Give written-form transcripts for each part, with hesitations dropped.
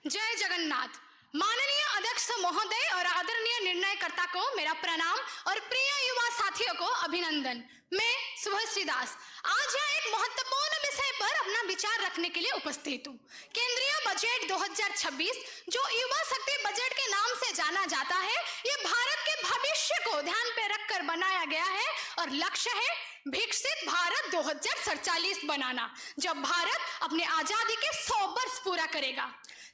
जय जगन्नाथ। माननीय अध्यक्ष महोदय और आदरणीय निर्णयकर्ता को मेरा प्रणाम और प्रिय युवा साथियों को अभिनंदन। मैं शुभश्री दास आज यहाँ एक महत्वपूर्ण विषय पर अपना विचार रखने के लिए उपस्थित हूँ। केंद्रीय बजट 2026 जो युवा शक्ति बजट के नाम से जाना जाता है, ये भारत के भविष्य को ध्यान पे रखकर बनाया गया है और लक्ष्य है विकसित भारत 2047 बनाना, जब भारत अपने आजादी के 100 वर्ष पूरा करेगा।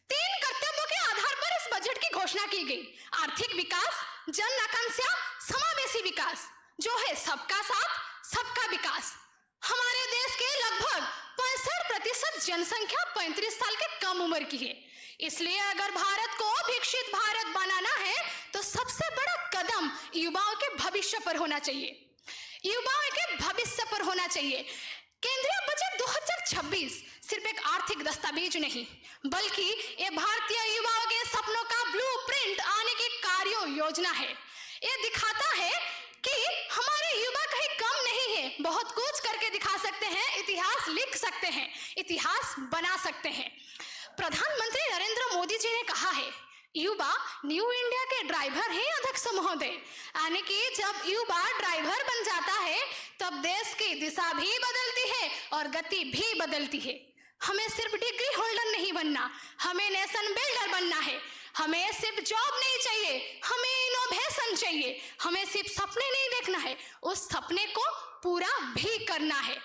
3 कर्तव्यों के आधार पर इस बजट की घोषणा की गई। आर्थिक विकास, जन आकांक्षा, समावेशी विकास, जो है सबका साथ सबका विकास। हमारे देश के लगभग 65% जनसंख्या 35 साल के कम उम्र की है, इसलिए अगर भारत को विकसित भारत बनाना है तो सबसे बड़ा कदम युवाओं के भविष्य पर होना चाहिए। युवाओं के भविष्य पर होना चाहिए। केंद्रीय बजट 2026 सिर्फ एक आर्थिक दस्तावेज नहीं, बल्कि ये भारतीय युवाओं के सपनों का ब्लूप्रिंट आने की कार्य योजना है। ये दिखाता है कि हमारे युवा कहीं कम नहीं है, बहुत कुछ करके दिखा सकते हैं, इतिहास लिख सकते हैं, इतिहास बना सकते हैं। प्रधानमंत्री नरेंद्र मोदी जी ने कहा है, युवा न्यू इंडिया के ड्राइवर हैं अध्यक्ष महोदय। यानी कि जब युवा ड्राइवर बन जाता है तब देश की दिशा भी बदलती है और गति भी बदलती है। हमें सिर्फ डिग्री होल्डर नहीं बनना, हमें नेशन बिल्डर बनना है। हमें सिर्फ जॉब नहीं चाहिए, हमें इनोवेशन चाहिए। हमें सिर्फ सपने नहीं देखना है, उस सपने को पूरा भी करना है।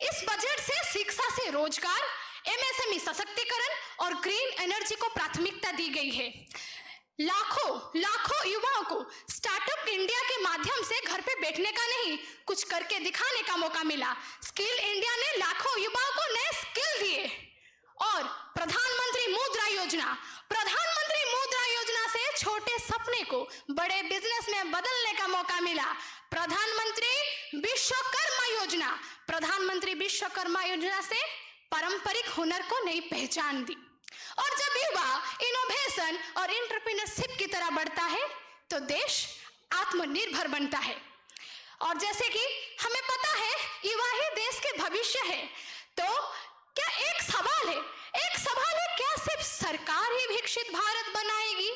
इस बजट से शिक्षा से रोजगार, एमएसएमई सशक्तिकरण और ग्रीन एनर्जी को प्राथमिकता दी गई है। लाखों युवाओं को स्टार्टअप इंडिया के माध्यम से घर पे बैठने का नहीं, कुछ करके दिखाने का मौका मिला। स्किल इंडिया ने लाखों युवाओं को नए स्किल दिए। और प्रधानमंत्री मुद्रा योजना से छोटे सपने को बड़े बिजनेस में बदलने का मौका मिला। प्रधानमंत्री विश्वकर्मा योजना से पारंपरिक हुनर को नई पहचान दी। और जब युवा इनोवेशन और एंटरप्रेन्योरशिप की तरह बढ़ता है तो देश आत्मनिर्भर बनता है। और जैसे कि हमें पता है युवा ही देश के भविष्य है, तो क्या एक सवाल है, क्या सिर्फ सरकार ही विकसित भारत बनाएगी?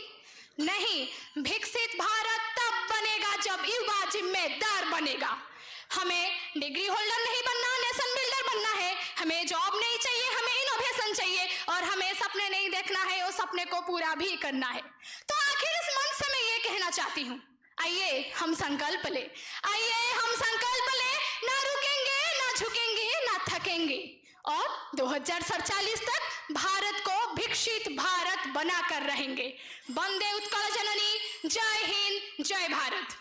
नहीं, विकसित भारत तब बनेगा जब युवा जिम्मेदार बनेगा। हमें डिग्री होल्डर नहीं बनना, नेशन बिल्डर बनना है। हमें जॉब नहीं चाहिए, हमें इनोवेशन चाहिए और हमें सपने नहीं देखना है, उस सपने को पूरा भी करना है। तो आखिर इस मंच से मैं ये कहना चाहती हूँ, आइए हम संकल्प ले, ना रुकेंगे, ना झुकेंगे, ना थकेंगे और 2047 तक भारत को विकसित भारत बनाकर रहेंगे। वंदे उत्कल जननी, जय हिंद, जय भारत।